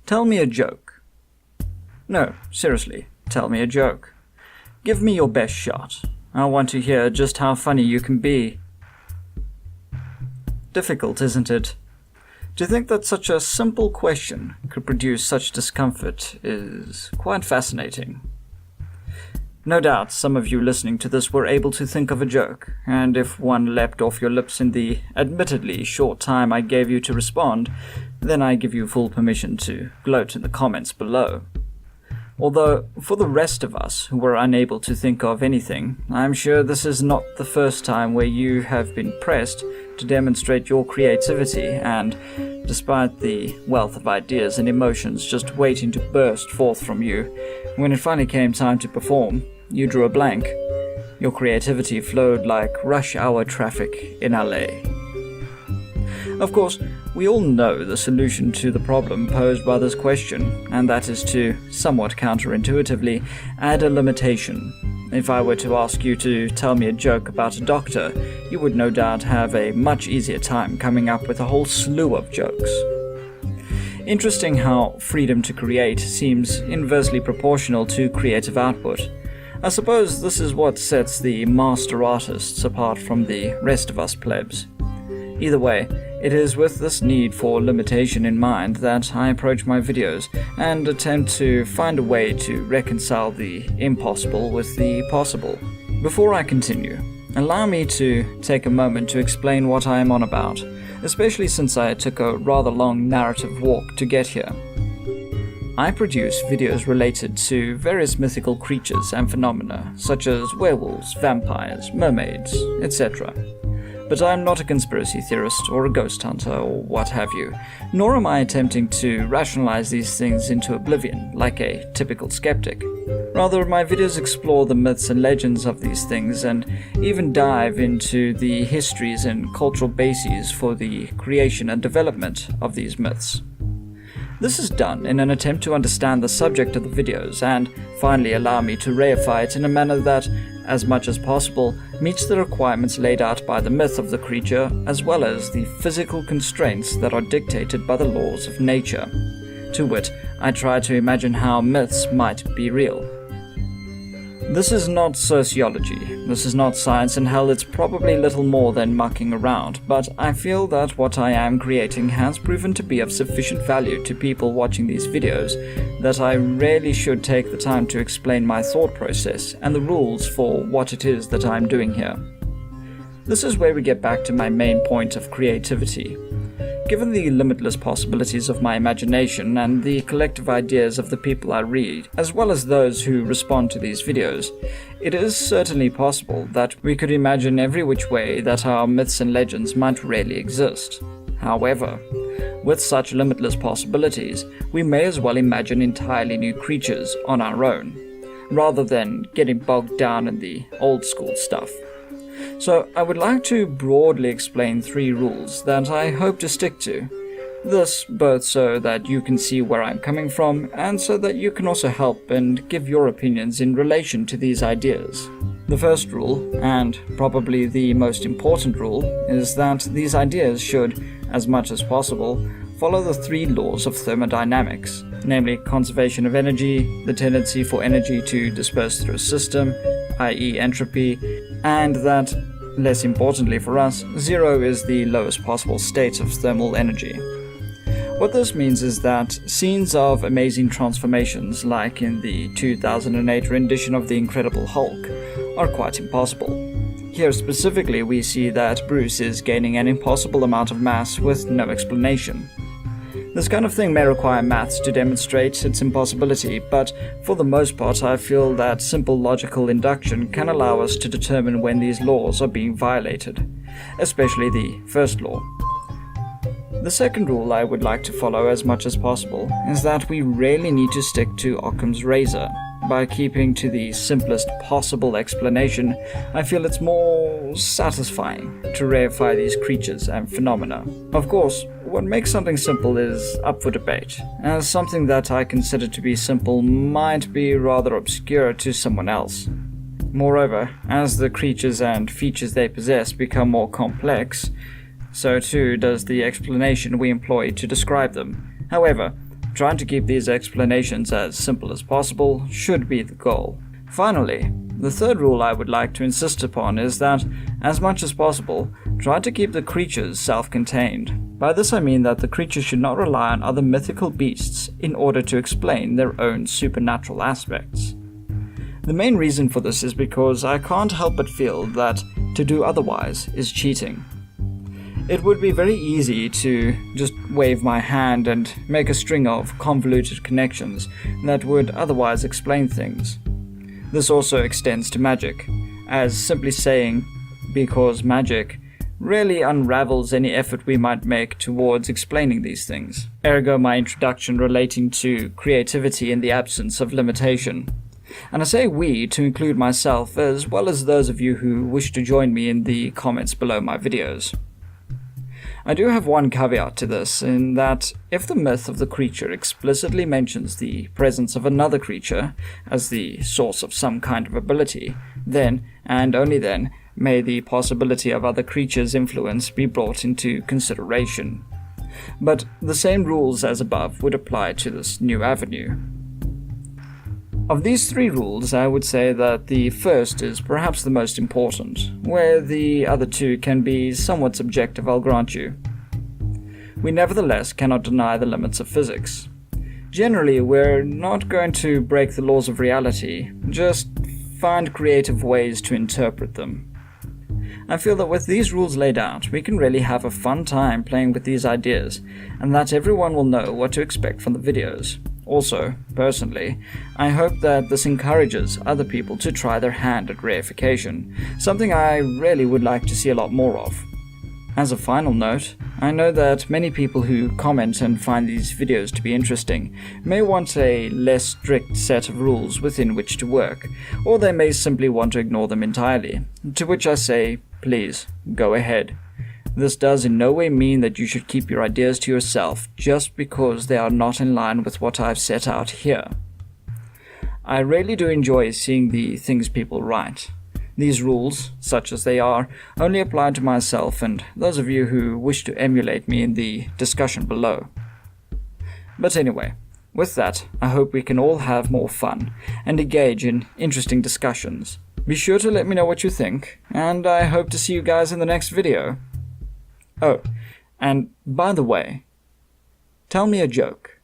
Tell me a joke. No, seriously, tell me a joke. Give me your best shot. I want to hear just how funny you can be. Difficult, isn't it? To think that such a simple question could produce such discomfort is quite fascinating. No doubt some of you listening to this were able to think of a joke, and if one leapt off your lips in the admittedly short time I gave you to respond, then I give you full permission to gloat in the comments below. Although, for the rest of us who were unable to think of anything, I'm sure this is not the first time where you have been pressed to demonstrate your creativity and, despite the wealth of ideas and emotions just waiting to burst forth from you, when it finally came time to perform, you drew a blank. Your creativity flowed like rush hour traffic in LA. Of course, we all know the solution to the problem posed by this question, and that is to, somewhat counterintuitively, add a limitation. If I were to ask you to tell me a joke about a doctor, you would no doubt have a much easier time coming up with a whole slew of jokes. Interesting how freedom to create seems inversely proportional to creative output. I suppose this is what sets the master artists apart from the rest of us plebs. Either way, it is with this need for limitation in mind that I approach my videos and attempt to find a way to reconcile the impossible with the possible. Before I continue, allow me to take a moment to explain what I am on about, especially since I took a rather long narrative walk to get here. I produce videos related to various mythical creatures and phenomena, such as werewolves, vampires, mermaids, etc. But I am not a conspiracy theorist or a ghost hunter or what have you, nor am I attempting to rationalize these things into oblivion like a typical skeptic. Rather, my videos explore the myths and legends of these things and even dive into the histories and cultural bases for the creation and development of these myths. This is done in an attempt to understand the subject of the videos and finally allow me to reify it in a manner that, as much as possible, meets the requirements laid out by the myth of the creature as well as the physical constraints that are dictated by the laws of nature. To wit, I try to imagine how myths might be real. This is not sociology, this is not science, and hell, it's probably little more than mucking around, but I feel that what I am creating has proven to be of sufficient value to people watching these videos that I really should take the time to explain my thought process and the rules for what it is that I'm doing here. This is where we get back to my main point of creativity. Given the limitless possibilities of my imagination and the collective ideas of the people I read, as well as those who respond to these videos, it is certainly possible that we could imagine every which way that our myths and legends might really exist. However, with such limitless possibilities, we may as well imagine entirely new creatures on our own, rather than getting bogged down in the old school stuff. So I would like to broadly explain 3 rules that I hope to stick to. This both so that you can see where I'm coming from and so that you can also help and give your opinions in relation to these ideas. The first rule, and probably the most important rule, is that these ideas should, as much as possible, follow the 3 laws of thermodynamics, namely conservation of energy, the tendency for energy to disperse through a system, i.e. entropy, and that, less importantly for us, 0 is the lowest possible state of thermal energy. What this means is that scenes of amazing transformations, like in the 2008 rendition of The Incredible Hulk, are quite impossible. Here specifically we see that Bruce is gaining an impossible amount of mass with no explanation. This kind of thing may require maths to demonstrate its impossibility, but for the most part I feel that simple logical induction can allow us to determine when these laws are being violated, especially the first law. The second rule I would like to follow as much as possible is that we really need to stick to Occam's razor. By keeping to the simplest possible explanation, I feel it's more satisfying to reify these creatures and phenomena. Of course, what makes something simple is up for debate, as something that I consider to be simple might be rather obscure to someone else. Moreover, as the creatures and features they possess become more complex, so too does the explanation we employ to describe them. However, trying to keep these explanations as simple as possible should be the goal. Finally, the third rule I would like to insist upon is that, as much as possible, try to keep the creatures self-contained. By this I mean that the creatures should not rely on other mythical beasts in order to explain their own supernatural aspects. The main reason for this is because I can't help but feel that to do otherwise is cheating. It would be very easy to just wave my hand and make a string of convoluted connections that would otherwise explain things. This also extends to magic, as simply saying, "because magic," really unravels any effort we might make towards explaining these things. Ergo my introduction relating to creativity in the absence of limitation. And I say we to include myself as well as those of you who wish to join me in the comments below my videos. I do have one caveat to this, in that if the myth of the creature explicitly mentions the presence of another creature as the source of some kind of ability, then, and only then, may the possibility of other creatures' influence be brought into consideration. But the same rules as above would apply to this new avenue. Of these three rules, I would say that the first is perhaps the most important, where the other two can be somewhat subjective, I'll grant you. We nevertheless cannot deny the limits of physics. Generally, we're not going to break the laws of reality, just find creative ways to interpret them. I feel that with these rules laid out, we can really have a fun time playing with these ideas, and that everyone will know what to expect from the videos. Also, personally, I hope that this encourages other people to try their hand at reification, something I really would like to see a lot more of. As a final note, I know that many people who comment and find these videos to be interesting may want a less strict set of rules within which to work, or they may simply want to ignore them entirely, to which I say, please, go ahead. This does in no way mean that you should keep your ideas to yourself just because they are not in line with what I've set out here. I really do enjoy seeing the things people write. These rules, such as they are, only apply to myself and those of you who wish to emulate me in the discussion below. But anyway, with that, I hope we can all have more fun and engage in interesting discussions. Be sure to let me know what you think, and I hope to see you guys in the next video. Oh, and by the way, tell me a joke.